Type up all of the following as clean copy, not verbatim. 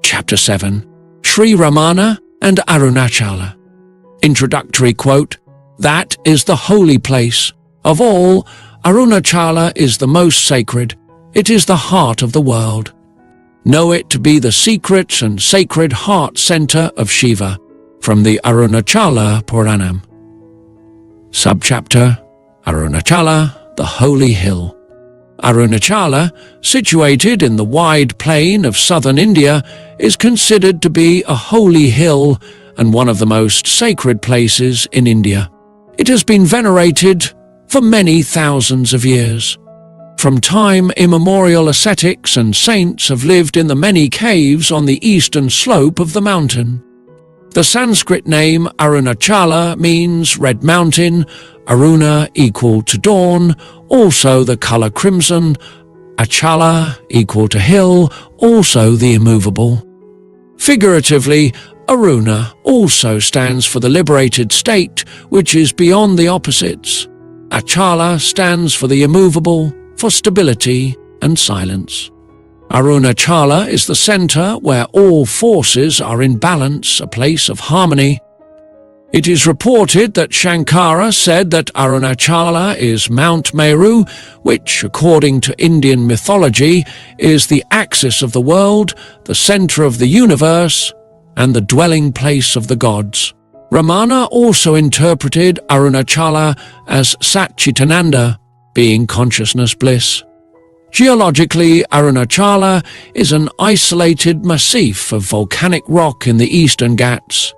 Chapter 7. Sri Ramana and Arunachala. Introductory quote, "That is the holy place. Of all, Arunachala is the most sacred. It is the heart of the world. Know it to be the secret and sacred heart center of Shiva." From the Arunachala Puranam. Subchapter Arunachala, the Holy Hill. Arunachala, situated in the wide plain of southern India, is considered to be a holy hill and one of the most sacred places in India. It has been venerated for many thousands of years. From time immemorial, ascetics and saints have lived in the many caves on the eastern slope of the mountain. The Sanskrit name Arunachala means red mountain, Aruna equal to dawn, also the color crimson, Achala equal to hill, also the immovable. Figuratively, Aruna also stands for the liberated state, which is beyond the opposites. Achala stands for the immovable, for stability and silence. Arunachala is the center where all forces are in balance, a place of harmony. It is reported that Shankara said that Arunachala is Mount Meru, which, according to Indian mythology, is the axis of the world, the center of the universe, and the dwelling place of the gods. Ramana also interpreted Arunachala as Satchitananda, being consciousness bliss. Geologically, Arunachala is an isolated massif of volcanic rock in the eastern Ghats.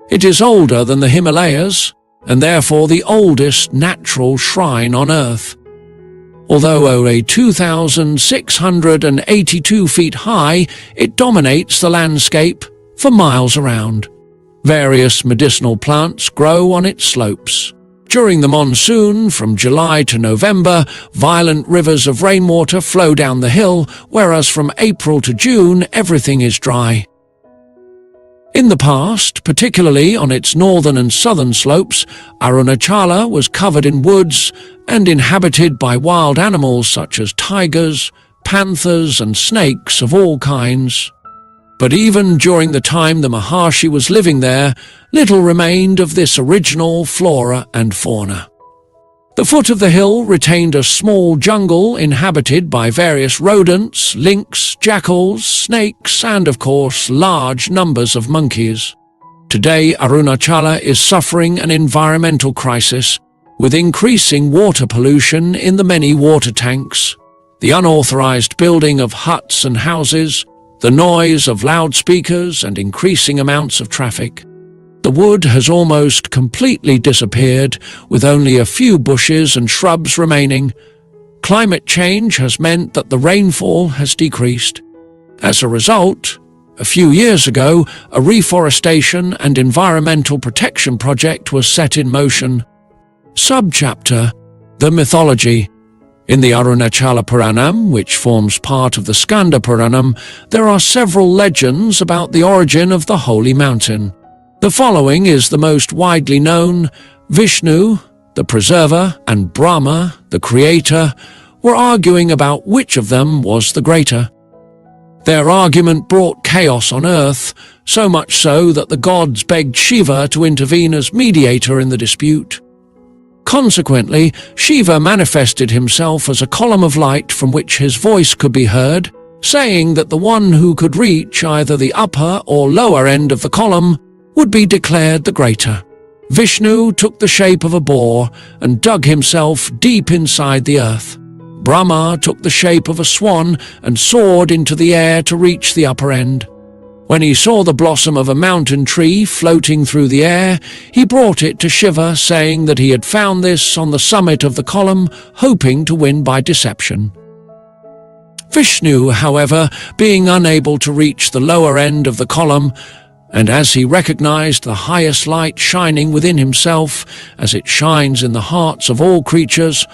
It is older than the Himalayas, and therefore the oldest natural shrine on Earth. Although only 2,682 feet high, it dominates the landscape for miles around. Various medicinal plants grow on its slopes. During the monsoon, from July to November, violent rivers of rainwater flow down the hill, whereas from April to June everything is dry. In the past, particularly on its northern and southern slopes, Arunachala was covered in woods and inhabited by wild animals such as tigers, panthers and snakes of all kinds. But even during the time the Maharshi was living there, little remained of this original flora and fauna. The foot of the hill retained a small jungle inhabited by various rodents, lynx, jackals, snakes, and of course large numbers of monkeys. Today, Arunachala is suffering an environmental crisis, with increasing water pollution in the many water tanks, the unauthorized building of huts and houses, the noise of loudspeakers and increasing amounts of traffic. The wood has almost completely disappeared, with only a few bushes and shrubs remaining. Climate change has meant that the rainfall has decreased. As a result, a few years ago, a reforestation and environmental protection project was set in motion. Subchapter: The Mythology. In the Arunachala Puranam, which forms part of the Skanda Puranam, there are several legends about the origin of the holy mountain. The following is the most widely known. Vishnu, the preserver, and Brahma, the creator, were arguing about which of them was the greater. Their argument brought chaos on earth, so much so that the gods begged Shiva to intervene as mediator in the dispute. Consequently, Shiva manifested himself as a column of light from which his voice could be heard, saying that the one who could reach either the upper or lower end of the column would be declared the greater. Vishnu took the shape of a boar and dug himself deep inside the earth. Brahma took the shape of a swan and soared into the air to reach the upper end. When he saw the blossom of a mountain tree floating through the air, he brought it to Shiva, saying that he had found this on the summit of the column, hoping to win by deception. Vishnu, however, being unable to reach the lower end of the column, and as he recognized the highest light shining within himself, as it shines in the hearts of all creatures,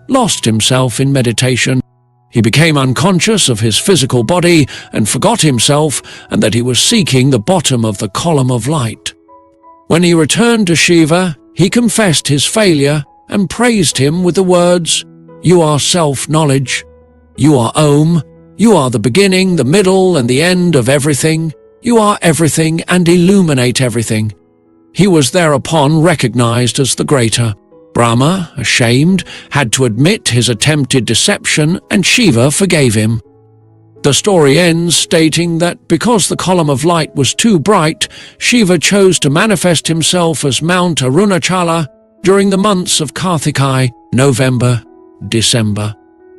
lost himself in meditation. He became unconscious of his physical body and forgot himself and that he was seeking the bottom of the column of light. When he returned to Shiva, he confessed his failure and praised him with the words, "You are self-knowledge. You are Om, You are the beginning, the middle, and the end of everything. You are everything and illuminate everything. He was thereupon recognized as the greater. Brahma, ashamed, had to admit his attempted deception, and Shiva forgave him. The story ends stating that because the column of light was too bright, Shiva chose to manifest himself as Mount Arunachala during the months of Karthika, November, December.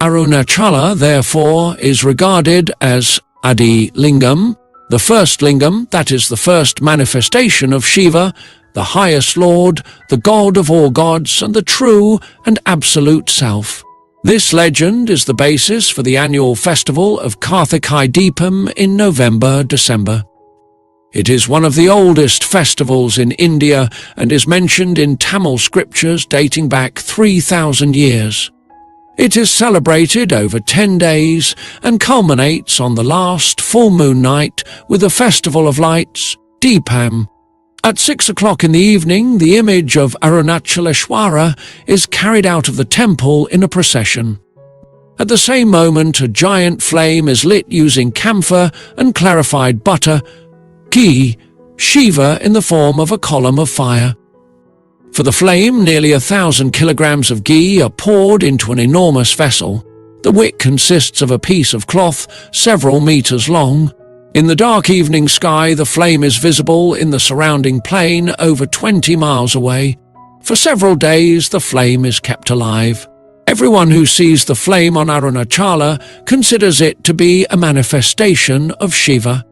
Arunachala, therefore, is regarded as Adi Lingam, the first lingam, that is the first manifestation of Shiva, the highest Lord, the God of all gods, and the true and absolute self. This legend is the basis for the annual festival of Karthika Deepam in November-December. It is one of the oldest festivals in India and is mentioned in Tamil scriptures dating back 3,000 years. It is celebrated over 10 days and culminates on the last full moon night with a festival of lights, Deepam. At 6 o'clock in the evening, the image of Arunachaleshwara is carried out of the temple in a procession. At the same moment, a giant flame is lit using camphor and clarified butter, ghee, Shiva in the form of a column of fire. For the flame, nearly 1,000 kilograms of ghee are poured into an enormous vessel. The wick consists of a piece of cloth several meters long. In the dark evening sky, the flame is visible in the surrounding plain over 20 miles away. For several days, the flame is kept alive. Everyone who sees the flame on Arunachala considers it to be a manifestation of Shiva.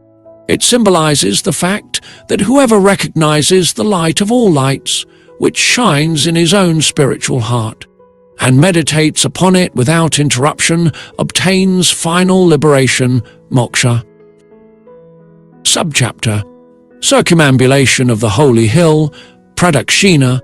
It symbolizes the fact that whoever recognizes the light of all lights, which shines in his own spiritual heart, and meditates upon it without interruption, obtains final liberation, moksha. Subchapter: Circumambulation of the Holy Hill, Pradakshina.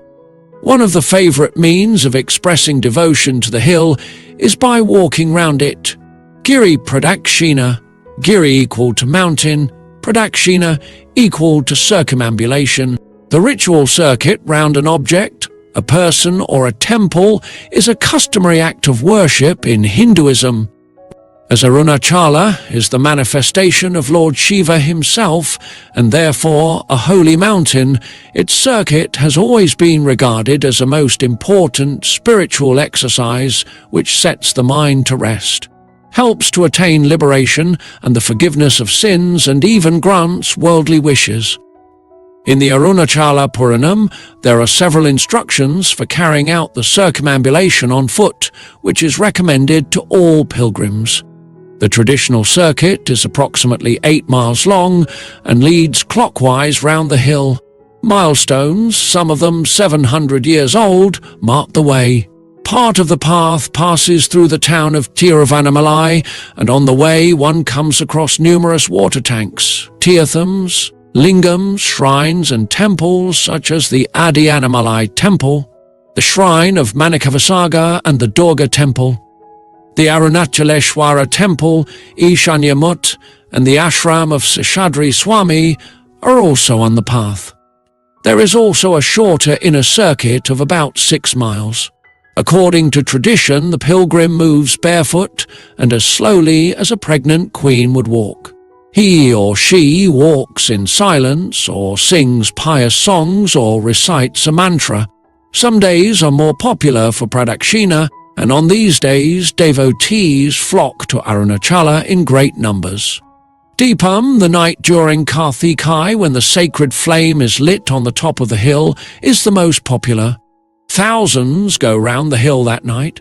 One of the favorite means of expressing devotion to the hill is by walking round it. Giri Pradakshina, Giri equal to mountain, Pradakshina equal to circumambulation. The ritual circuit round an object, a person or a temple is a customary act of worship in Hinduism. As Arunachala is the manifestation of Lord Shiva himself, and therefore a holy mountain, its circuit has always been regarded as a most important spiritual exercise which sets the mind to rest, helps to attain liberation and the forgiveness of sins, and even grants worldly wishes. In the Arunachala Puranam, there are several instructions for carrying out the circumambulation on foot, which is recommended to all pilgrims. The traditional circuit is approximately 8 miles long and leads clockwise round the hill. Milestones, some of them 700 years old, mark the way. Part of the path passes through the town of Tiruvannamalai, and on the way one comes across numerous water tanks, tirthams, lingams, shrines and temples such as the Adi Annamalai temple, the shrine of Manikavasaga and the Durga temple. The Arunachaleshwara temple, Ishanyamut, and the ashram of Seshadri Swami are also on the path. There is also a shorter inner circuit of about 6 miles. According to tradition, the pilgrim moves barefoot and as slowly as a pregnant queen would walk. He or she walks in silence or sings pious songs or recites a mantra. Some days are more popular for Pradakshina, and on these days devotees flock to Arunachala in great numbers. Deepam, the night during Karthika when the sacred flame is lit on the top of the hill, is the most popular. Thousands go round the hill that night.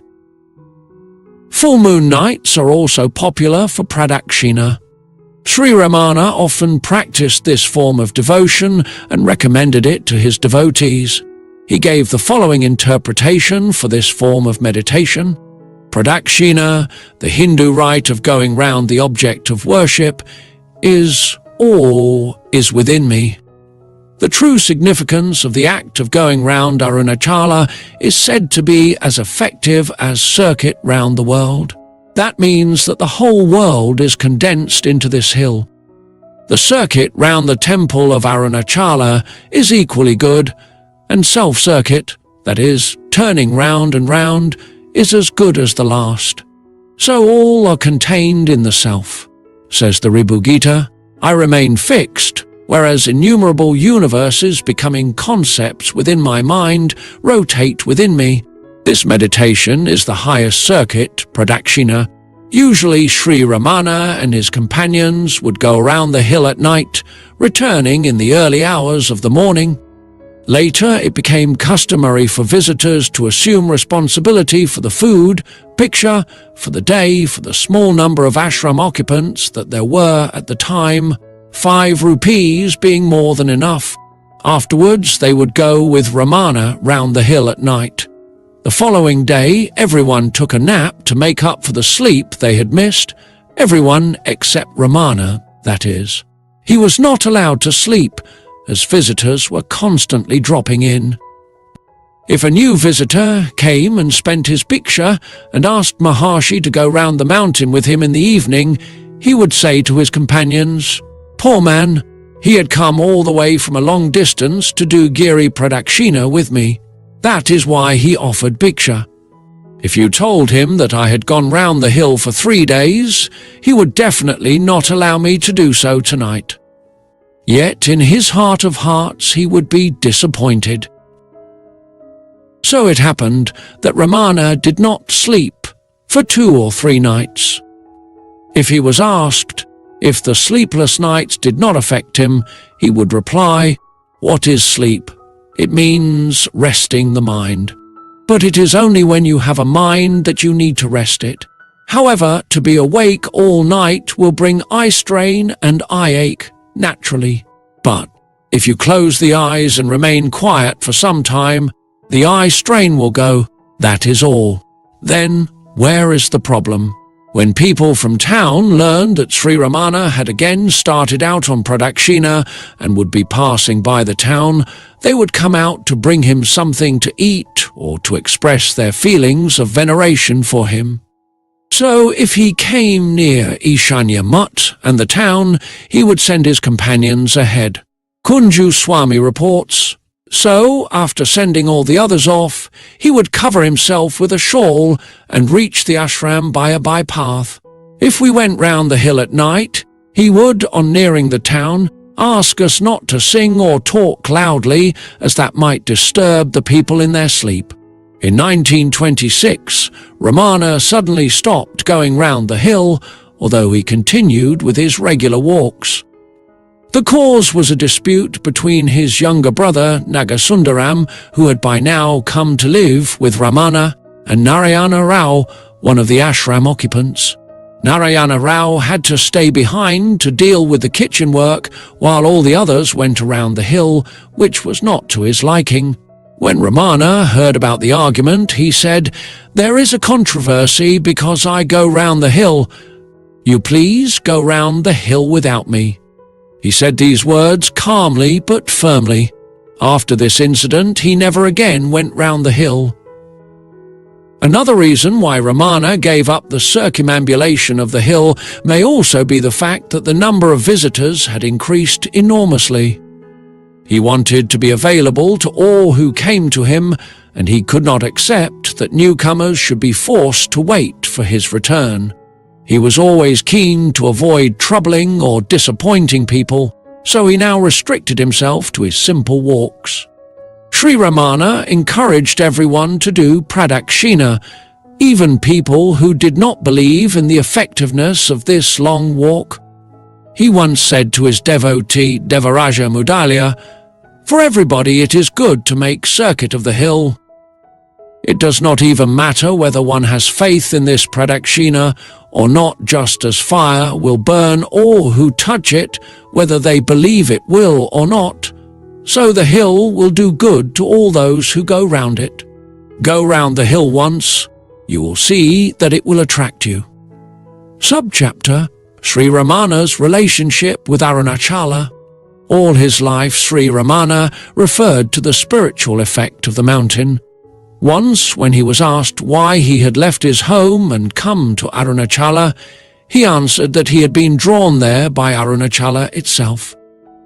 Full moon nights are also popular for Pradakshina. Sri Ramana often practiced this form of devotion and recommended it to his devotees. He gave the following interpretation for this form of meditation. Pradakshina, the Hindu rite of going round the object of worship, is all is within me. The true significance of the act of going round Arunachala is said to be as effective as circuit round the world. That means that the whole world is condensed into this hill. The circuit round the temple of Arunachala is equally good, and self-circuit, that is, turning round and round, is as good as the last. So all are contained in the self. Says the Ribugita, I remain fixed, whereas innumerable universes becoming concepts within my mind rotate within me. This meditation is the highest circuit, pradakshina. Usually Sri Ramana and his companions would go around the hill at night, returning in the early hours of the morning. Later, it became customary for visitors to assume responsibility for the food, picture, for the day, for the small number of ashram occupants that there were at the time, 5 rupees being more than enough. Afterwards, they would go with Ramana round the hill at night. The following day, everyone took a nap to make up for the sleep they had missed. Everyone except Ramana, that is. He was not allowed to sleep, as visitors were constantly dropping in. If a new visitor came and spent his bhiksha and asked Maharshi to go round the mountain with him in the evening, he would say to his companions, "Poor man, he had come all the way from a long distance to do Giri Pradakshina with me. That is why he offered bhiksha. If you told him that I had gone round the hill for 3 days, he would definitely not allow me to do so tonight." Yet in his heart of hearts he would be disappointed. So it happened that Ramana did not sleep for 2 or 3 nights. If he was asked if the sleepless nights did not affect him, he would reply, "What is sleep? It means resting the mind. But it is only when you have a mind that you need to rest it. However, to be awake all night will bring eye strain and eye ache naturally. But if you close the eyes and remain quiet for some time, the eye strain will go. That is all. Then, where is the problem? When people from town learned that Sri Ramana had again started out on Pradakshina and would be passing by the town, they would come out to bring him something to eat or to express their feelings of veneration for him. So if he came near Ishanya Mutt and the town, he would send his companions ahead. Kunju Swami reports, so, after sending all the others off, he would cover himself with a shawl and reach the ashram by a bypath. If we went round the hill at night, he would, on nearing the town, ask us not to sing or talk loudly, as that might disturb the people in their sleep. In 1926, Ramana suddenly stopped going round the hill, although he continued with his regular walks. The cause was a dispute between his younger brother, Nagasundaram, who had by now come to live with Ramana, and Narayana Rao, one of the ashram occupants. Narayana Rao had to stay behind to deal with the kitchen work, while all the others went around the hill, which was not to his liking. When Ramana heard about the argument, he said, "There is a controversy because I go round the hill. You please go round the hill without me." He said these words calmly but firmly. After this incident, he never again went round the hill. Another reason why Ramana gave up the circumambulation of the hill may also be the fact that the number of visitors had increased enormously. He wanted to be available to all who came to him, and he could not accept that newcomers should be forced to wait for his return. He was always keen to avoid troubling or disappointing people, so he now restricted himself to his simple walks. Sri Ramana encouraged everyone to do pradakshina, even people who did not believe in the effectiveness of this long walk. He once said to his devotee Devaraja Mudalya, "For everybody it is good to make circuit of the hill. It does not even matter whether one has faith in this pradakshina or not, just as fire will burn all who touch it, whether they believe it will or not. So the hill will do good to all those who go round it. Go round the hill once, you will see that it will attract you." Subchapter: Sri Ramana's relationship with Arunachala. All his life Sri Ramana referred to the spiritual effect of the mountain. Once, when he was asked why he had left his home and come to Arunachala, he answered that he had been drawn there by Arunachala itself.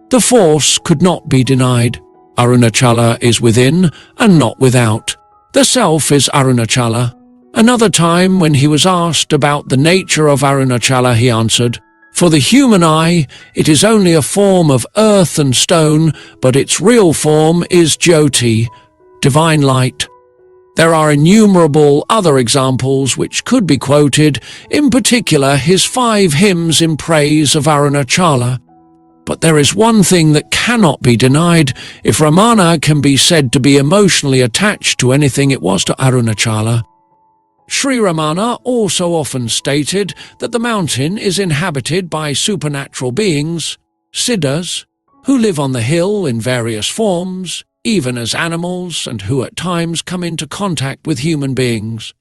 The force could not be denied. Arunachala is within and not without. The self is Arunachala. Another time, when he was asked about the nature of Arunachala, he answered, "For the human eye, it is only a form of earth and stone, but its real form is Jyoti, divine light." There are innumerable other examples which could be quoted, in particular his 5 hymns in praise of Arunachala. But there is one thing that cannot be denied: if Ramana can be said to be emotionally attached to anything, it was to Arunachala. Sri Ramana also often stated that the mountain is inhabited by supernatural beings, siddhas, who live on the hill in various forms, even as animals, and who at times come into contact with human beings.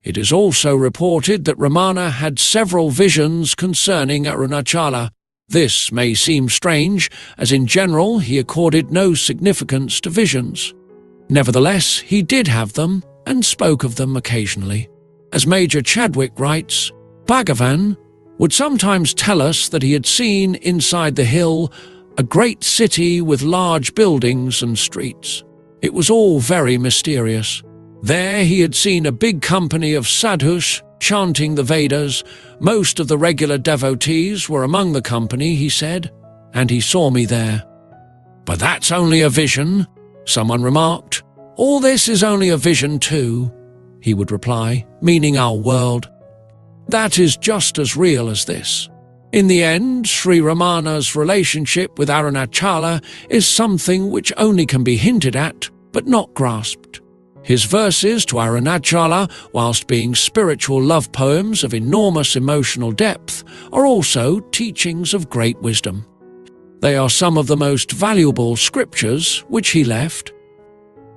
It is also reported that Ramana had several visions concerning Arunachala. This may seem strange, as in general he accorded no significance to visions. Nevertheless, he did have them, and spoke of them occasionally. As Major Chadwick writes, Bhagavan would sometimes tell us that he had seen inside the hill a great city with large buildings and streets. It was all very mysterious. There he had seen a big company of sadhus chanting the Vedas. Most of the regular devotees were among the company, he said, and he saw me there. "But that's only a vision," someone remarked. "All this is only a vision too," he would reply, meaning our world. That is just as real as this. In the end, Sri Ramana's relationship with Arunachala is something which only can be hinted at, but not grasped. His verses to Arunachala, whilst being spiritual love poems of enormous emotional depth, are also teachings of great wisdom. They are some of the most valuable scriptures which he left.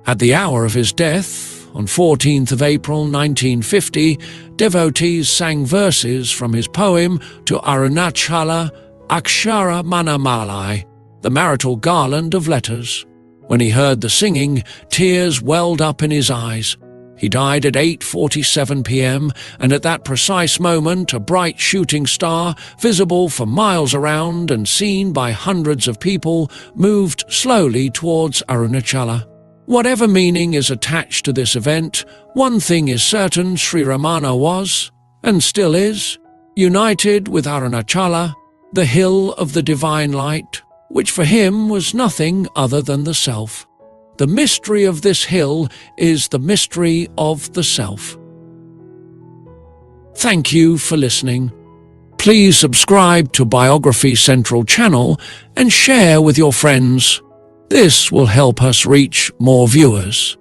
At the hour of his death, on 14th of April 1950, devotees sang verses from his poem to Arunachala, Akshara Manamalai, the marital garland of letters. When he heard the singing, tears welled up in his eyes. He died at 8:47 p.m., and at that precise moment a bright shooting star, visible for miles around and seen by hundreds of people, moved slowly towards Arunachala. Whatever meaning is attached to this event, one thing is certain: Sri Ramana was, and still is, united with Arunachala, the hill of the divine light, which for him was nothing other than the self. The mystery of this hill is the mystery of the self. Thank you for listening. Please subscribe to Biography Central channel and share with your friends. This will help us reach more viewers.